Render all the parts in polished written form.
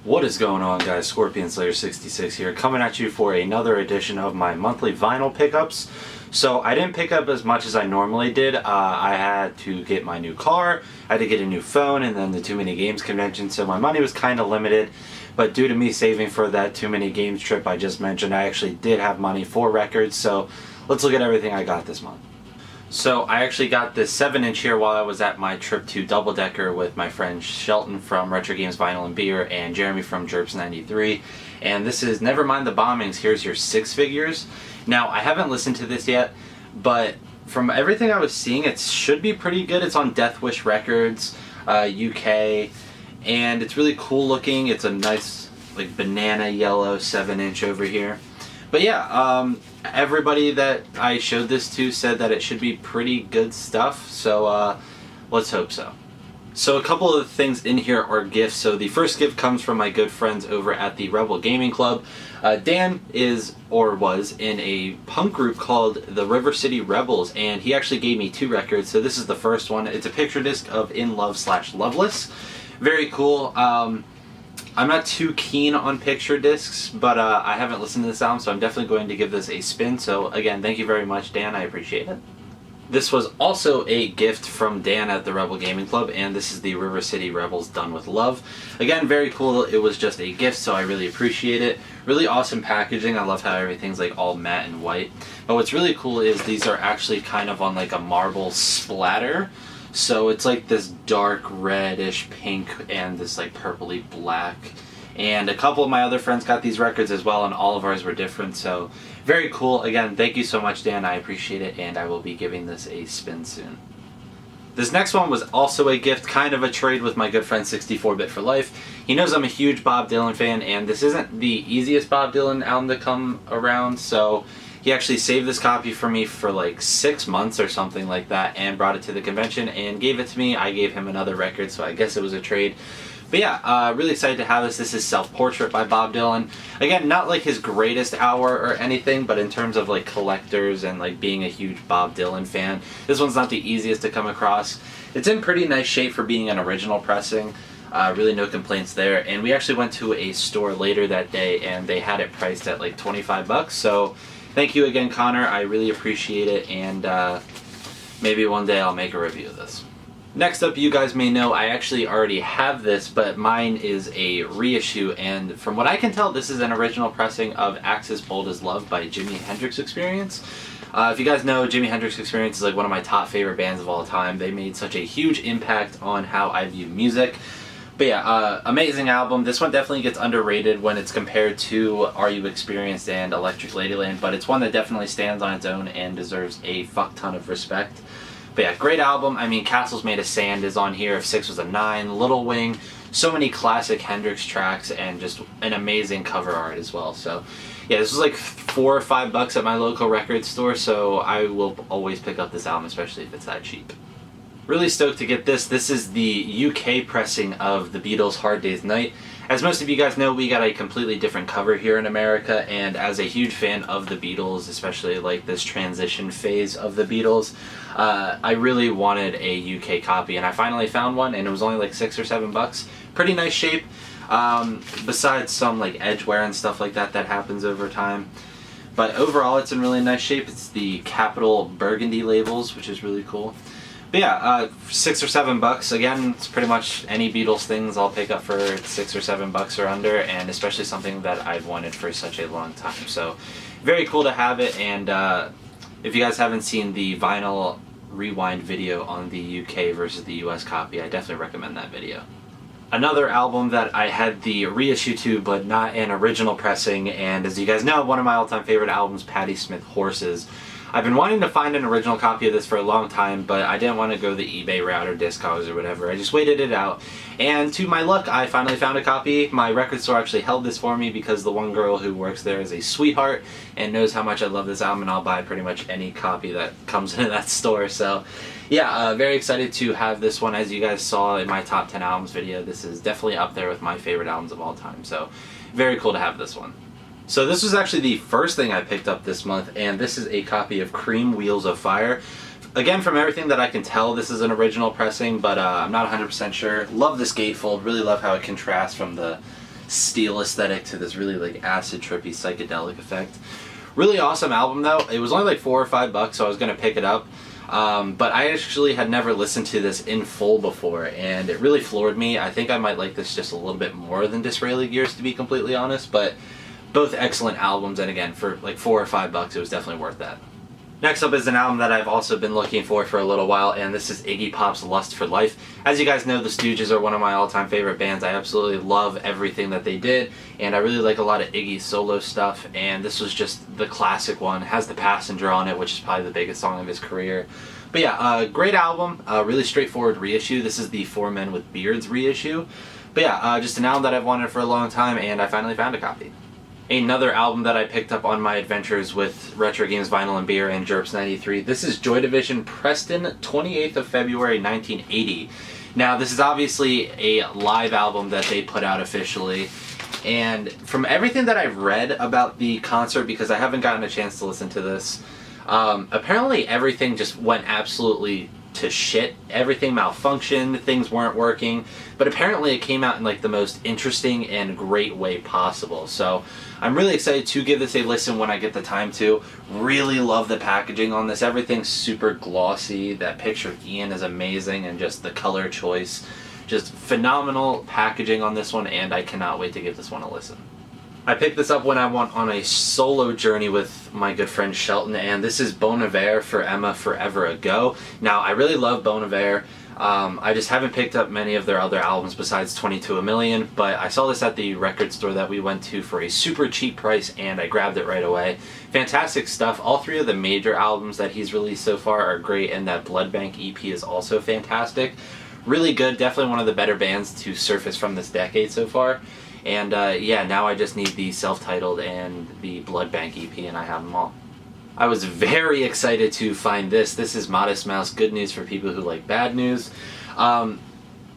What is going on, guys? ScorpionSlayer66 here, coming at you for another edition of my monthly vinyl pickups. So I didn't pick up as much as I normally did. I had to get my new car, I had to get a new phone, and then the Too Many Games convention, so my money was kind of limited. But due to me saving for that Too Many Games trip I just mentioned, I actually did have money for records, so let's look at everything I got this month. So I actually got this 7-inch here while I was at my trip to Double Decker with my friend Shelton from Retro Games Vinyl and Beer and Jeremy from Jerps93. And this is Nevermind the Bombings, Here's Your Six Figures. Now, I haven't listened to this yet, but from everything I was seeing, it should be pretty good. It's on Deathwish Records, UK, and it's really cool looking. It's a nice, like, banana yellow 7-inch over here. But yeah, everybody that I showed this to said that it should be pretty good stuff, so let's hope so. So a couple of things in here are gifts. So the first gift comes from my good friends over at the Rebel Gaming Club. Dan is, or was, in a punk group called the River City Rebels, and he actually gave me 2 records. So this is the first one. It's a picture disc of In Love / Loveless. Very cool. I'm not too keen on picture discs, but I haven't listened to this album, so I'm definitely going to give this a spin. So again, thank you very much, Dan. I appreciate it. This was also a gift from Dan at the Rebel Gaming Club, and this is the River City Rebels Done With Love. Again, very cool. It was just a gift, so I really appreciate it. Really awesome packaging. I love how everything's like all matte and white. But what's really cool is these are actually kind of on like a marble splatter. So it's like this dark reddish pink and this like purpley black. And a couple of my other friends got these records as well, and all of ours were different. So very cool. Again, thank you so much, Dan. I appreciate it, and I will be giving this a spin soon. This next one was also a gift, kind of a trade with my good friend 64-Bit for Life. He knows I'm a huge Bob Dylan fan, and this isn't the easiest Bob Dylan album to come around, so he actually saved this copy for me for like 6 months or something like that and brought it to the convention and gave it to me. I gave him another record, so I guess it was a trade. But yeah, really excited to have this. This is Self-Portrait by Bob Dylan. Again, not like his greatest hour or anything, but in terms of like collectors and like being a huge Bob Dylan fan, this one's not the easiest to come across. It's in pretty nice shape for being an original pressing. Really no complaints there. And we actually went to a store later that day and they had it priced at like 25 bucks. So thank you again, Connor. I really appreciate it, and maybe one day I'll make a review of this. Next up, you guys may know I actually already have this, but mine is a reissue, and from what I can tell, this is an original pressing of Axis Bold as Love by Jimi Hendrix Experience. If you guys know, Jimi Hendrix Experience is like one of my top favorite bands of all time. They made such a huge impact on how I view music. But yeah, amazing album. This one definitely gets underrated when it's compared to Are You Experienced and Electric Ladyland, but it's one that definitely stands on its own and deserves a fuck ton of respect. But yeah, great album. I mean, Castles Made of Sand is on here, If 6 Was a 9, Little Wing, so many classic Hendrix tracks, and just an amazing cover art as well. So yeah, this was like $4 or $5 at my local record store, so I will always pick up this album, especially if it's that cheap. Really stoked to get this. This is the UK pressing of the Beatles' Hard Day's Night. As most of you guys know, we got a completely different cover here in America, and as a huge fan of the Beatles, especially like this transition phase of the Beatles, I really wanted a UK copy, and I finally found one, and it was only like $6 or $7. Pretty nice shape, besides some like edge wear and stuff like that that happens over time. But overall, it's in really nice shape. It's the Capital Burgundy labels, which is really cool. But yeah, $6 or $7. Again, it's pretty much any Beatles things I'll pick up for $6 or $7 or under, and especially something that I've wanted for such a long time. So very cool to have it, and if you guys haven't seen the vinyl rewind video on the UK versus the US copy, I definitely recommend that video. Another album that I had the reissue to, but not an original pressing, and as you guys know, one of my all-time favorite albums, Patti Smith, Horses. I've been wanting to find an original copy of this for a long time, but I didn't want to go the eBay route or Discogs or whatever. I just waited it out, and to my luck, I finally found a copy. My record store actually held this for me because the one girl who works there is a sweetheart and knows how much I love this album, and I'll buy pretty much any copy that comes into that store. So yeah, very excited to have this one. As you guys saw in my top 10 albums video, this is definitely up there with my favorite albums of all time, so very cool to have this one. So this was actually the first thing I picked up this month, and this is a copy of Cream Wheels of Fire. Again, from everything that I can tell, this is an original pressing, but I'm not 100% sure. Love this gatefold, really love how it contrasts from the steel aesthetic to this really like acid trippy psychedelic effect. Really awesome album though. It was only like $4 or $5, so I was gonna pick it up. But I actually had never listened to this in full before, and it really floored me. I think I might like this just a little bit more than Disraeli Gears, to be completely honest, but both excellent albums, and again, for like $4 or $5, it was definitely worth that. Next up is an album that I've also been looking for a little while, and this is Iggy Pop's Lust for Life. As you guys know, the Stooges are one of my all-time favorite bands. I absolutely love everything that they did, and I really like a lot of Iggy's solo stuff, and this was just the classic one. It has The Passenger on it, which is probably the biggest song of his career. But yeah, great album, really straightforward reissue. This is the Four Men with Beards reissue. But yeah, just an album that I've wanted for a long time, and I finally found a copy. Another album that I picked up on my adventures with Retro Games Vinyl and Beer and Jerps 93. This is Joy Division Preston, 28th of February 1980. Now this is obviously a live album that they put out officially, and from everything that I've read about the concert, because I haven't gotten a chance to listen to this, apparently everything just went absolutely to shit. Everything malfunctioned, things weren't working, but apparently it came out in like the most interesting and great way possible. So I'm really excited to give this a listen when I get the time to. Really love the packaging on this. Everything's super glossy. That picture of Ian is amazing, and just the color choice. Just phenomenal packaging on this one, and I cannot wait to give this one a listen. I picked this up when I went on a solo journey with my good friend Shelton, and this is Bon Iver for Emma Forever Ago. Now, I really love Bon Iver. I just haven't picked up many of their other albums besides 22 A Million, but I saw this at the record store that we went to for a super cheap price, and I grabbed it right away. Fantastic stuff. All three of the major albums that he's released so far are great, and that Blood Bank EP is also fantastic. Really good. Definitely one of the better bands to surface from this decade so far. And yeah, now I just need the self-titled and the Blood Bank EP, and I have them all. I was very excited to find this. This is Modest Mouse, good news for people who like bad news. I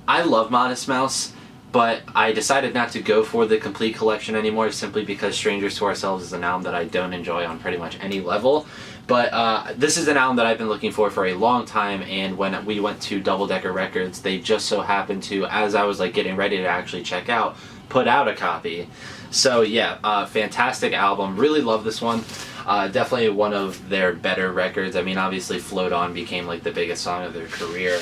love Modest Mouse, but I decided not to go for the complete collection anymore, simply because Strangers to Ourselves is an album that I don't enjoy on pretty much any level. But this is an album that I've been looking for a long time, and when we went to Double Decker Records, they just so happened to, as I was like getting ready to actually check out, put out a copy. So yeah, fantastic album. Really love this one. Definitely one of their better records. I mean, obviously Float On became like the biggest song of their career.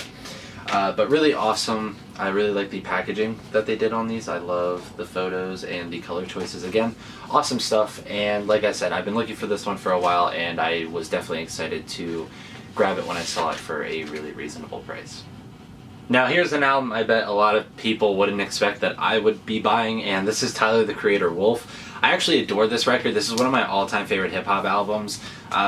But really awesome. I really like the packaging that they did on these. I love the photos and the color choices again. Awesome stuff. And like I said, I've been looking for this one for a while, and I was definitely excited to grab it when I saw it for a really reasonable price. Now here's an album I bet a lot of people wouldn't expect that I would be buying, and this is Tyler the Creator Wolf. I actually adore this record. This is one of my all-time favorite hip-hop albums.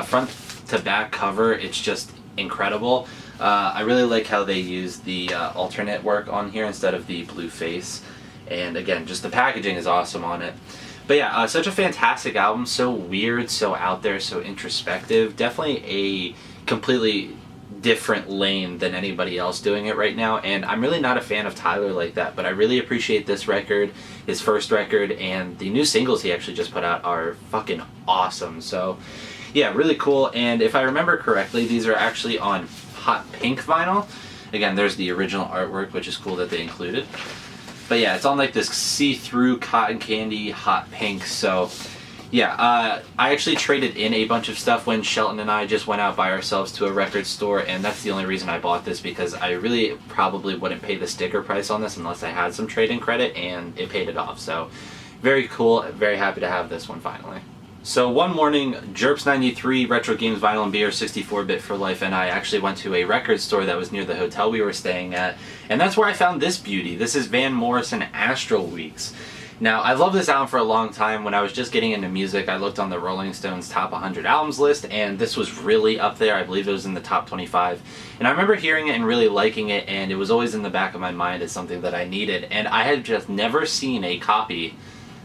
Front to back cover, it's just incredible. I really like how they use the alternate work on here instead of the blue face. And again, just the packaging is awesome on it. But yeah, such a fantastic album. So weird, so out there, so introspective. Definitely a completely different lane than anybody else doing it right now, and I'm really not a fan of Tyler like that, but I really appreciate this record, his first record, and the new singles he actually just put out are fucking awesome. So yeah, really cool. And if I remember correctly, these are actually on hot pink vinyl. Again, there's the original artwork, which is cool that they included. But yeah, it's on like this see-through cotton candy hot pink. So yeah, I actually traded in a bunch of stuff when Shelton and I just went out by ourselves to a record store, and that's the only reason I bought this, because I really probably wouldn't pay the sticker price on this unless I had some trade-in credit, and it paid it off. So very cool, very happy to have this one finally. So one morning, Jerps 93, Retro Games Vinyl and Beer, 64-bit for life, and I actually went to a record store that was near the hotel we were staying at, and that's where I found this beauty. This is Van Morrison Astral Weeks. Now, I love this album for a long time. When I was just getting into music, I looked on the Rolling Stones Top 100 Albums list, and this was really up there. I believe it was in the top 25. And I remember hearing it and really liking it, and it was always in the back of my mind as something that I needed. And I had just never seen a copy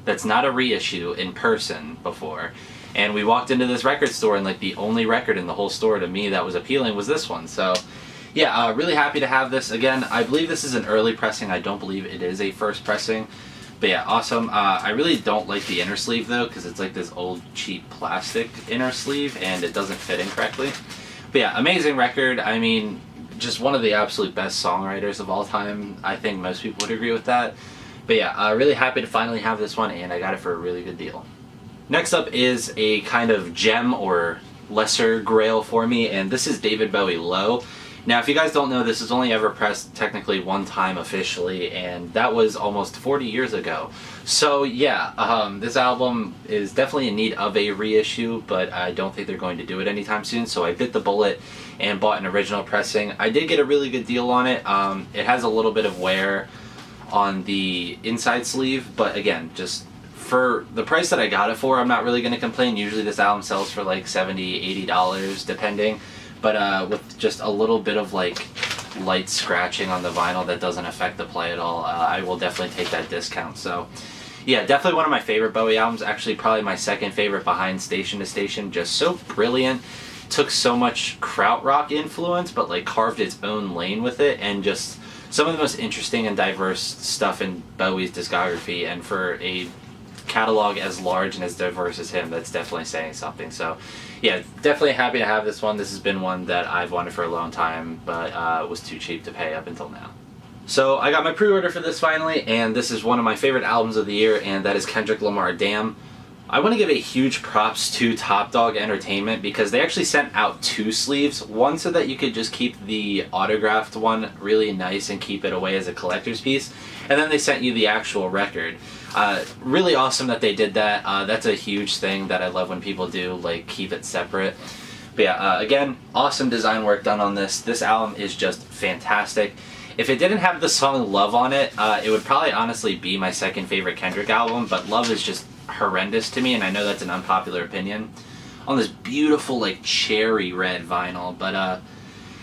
that's not a reissue in person before. And we walked into this record store, and like the only record in the whole store to me that was appealing was this one. So yeah, really happy to have this. Again, I believe this is an early pressing. I don't believe it is a first pressing. But yeah, awesome. I really don't like the inner sleeve though, because it's like this old cheap plastic inner sleeve and it doesn't fit in correctly. But yeah, amazing record. I mean, just one of the absolute best songwriters of all time. I think most people would agree with that. But yeah, really happy to finally have this one, and I got it for a really good deal. Next up is a kind of gem or lesser grail for me, and this is David Bowie Low. Now, if you guys don't know, this was only ever pressed technically one time officially, and that was almost 40 years ago. So yeah, this album is definitely in need of a reissue, but I don't think they're going to do it anytime soon, so I bit the bullet and bought an original pressing. I did get a really good deal on it. It has a little bit of wear on the inside sleeve, but again, just for the price that I got it for, I'm not really going to complain. Usually this album sells for like $70, $80 depending. But with just a little bit of like light scratching on the vinyl that doesn't affect the play at all, I will definitely take that discount. So yeah, definitely one of my favorite Bowie albums. Actually probably my second favorite behind Station to Station. Just so brilliant. Took so much krautrock influence, but like carved its own lane with it, and just some of the most interesting and diverse stuff in Bowie's discography. And for a catalog as large and as diverse as him, that's definitely saying something. So yeah, definitely happy to have this one. This has been one that I've wanted for a long time, but was too cheap to pay up until now. So I got my pre-order for this finally, and this is one of my favorite albums of the year, and that is Kendrick Lamar, Damn. I want to give a huge props to Top Dog Entertainment, because they actually sent out 2 sleeves, one so that you could just keep the autographed one really nice and keep it away as a collector's piece, and then they sent you the actual record. Really awesome that they did that. That's a huge thing that I love when people do, like keep it separate. But yeah, again, awesome design work done on this. This album is just fantastic. If it didn't have the song Love on it, it would probably honestly be my second favorite Kendrick album, but Love is just horrendous to me, and I know that's an unpopular opinion, on this beautiful like cherry red vinyl. But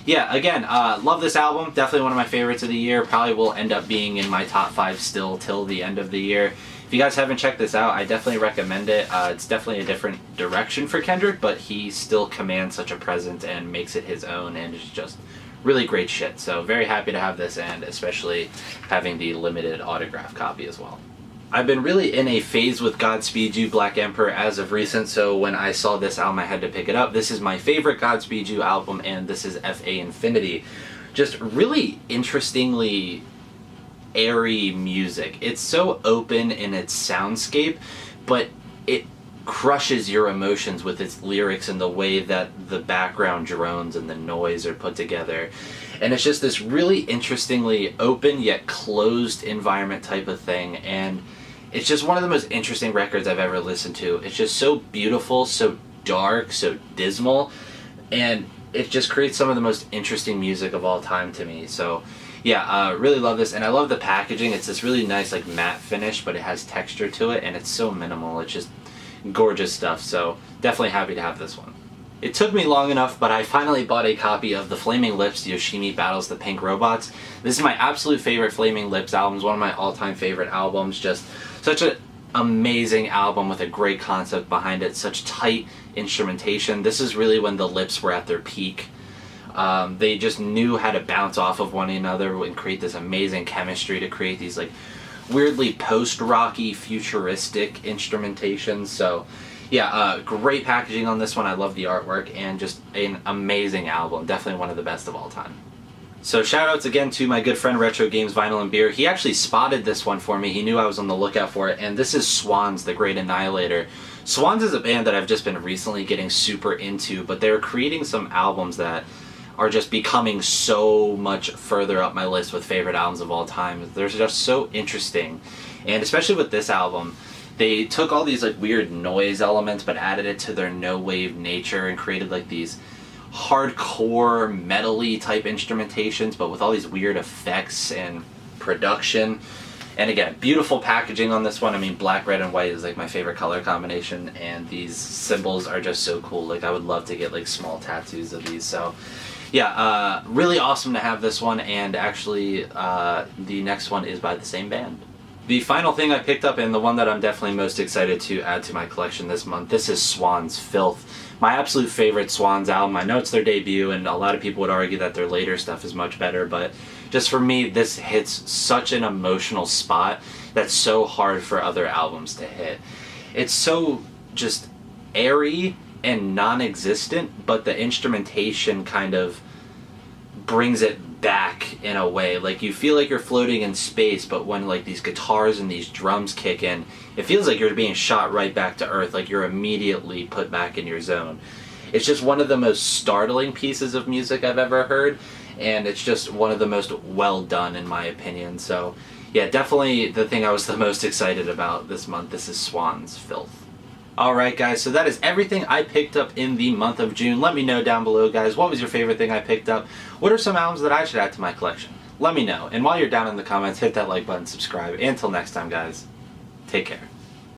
yeah, again, love this album. Definitely one of my favorites of the year. Probably will end up being in my top 5 still till the end of the year. If you guys haven't checked this out, I definitely recommend it. It's definitely a different direction for Kendrick, but he still commands such a presence and makes it his own, and it's just really great shit. So very happy to have this, and especially having the limited autograph copy as well. I've been really in a phase with Godspeed You! Black Emperor as of recent, so when I saw this album I had to pick it up. This is my favorite Godspeed You! Album, and this is F.A. Infinity. Just really interestingly airy music. It's so open in its soundscape, but it crushes your emotions with its lyrics and the way that the background drones and the noise are put together. And it's just this really interestingly open yet closed environment type of thing, and it's just one of the most interesting records I've ever listened to. It's just so beautiful, so dark, so dismal, and it just creates some of the most interesting music of all time to me. So yeah, really love this, and I love the packaging. It's this really nice like matte finish, but it has texture to it, and it's so minimal. It's just gorgeous stuff, so definitely happy to have this one. It took me long enough, but I finally bought a copy of the Flaming Lips Yoshimi Battles the Pink Robots. This is my absolute favorite Flaming Lips album, one of my all-time favorite albums. Just such an amazing album with a great concept behind it, such tight instrumentation. This is really when the Lips were at their peak. They just knew how to bounce off of one another and create this amazing chemistry to create these like weirdly post-rocky, futuristic instrumentation. So yeah, great packaging on this one. I love the artwork, and just an amazing album. Definitely one of the best of all time. So shout outs again to my good friend Retro Games Vinyl and Beer. He actually spotted this one for me. He knew I was on the lookout for it, and this is Swans, the Great Annihilator. Swans is a band that I've just been recently getting super into, but they're creating some albums that are just becoming so much further up my list with favorite albums of all time. They're just so interesting, and especially with this album, they took all these like weird noise elements but added it to their no-wave nature and created like these hardcore metal-y type instrumentations, but with all these weird effects and production. And again, beautiful packaging on this one. I mean, black, red, and white is like my favorite color combination, and these symbols are just so cool. Like, I would love to get like small tattoos of these. So yeah, really awesome to have this one, and actually the next one is by the same band. The final thing I picked up, and the one that I'm definitely most excited to add to my collection this month, this is Swans, Filth. My absolute favorite Swans album. I know it's their debut, and a lot of people would argue that their later stuff is much better, but just for me, this hits such an emotional spot that's so hard for other albums to hit. It's so just airy and non-existent, but the instrumentation kind of brings it back in a way. Like, you feel like you're floating in space, but when like these guitars and these drums kick in, it feels like you're being shot right back to earth, like you're immediately put back in your zone. It's just one of the most startling pieces of music I've ever heard, and it's just one of the most well done in my opinion. So yeah, definitely the thing I was the most excited about this month. This is Swans Filth. Alright guys, so that is everything I picked up in the month of June. Let me know down below, guys, what was your favorite thing I picked up? What are some albums that I should add to my collection? Let me know. And while you're down in the comments, hit that like button, subscribe. Until next time, guys, take care.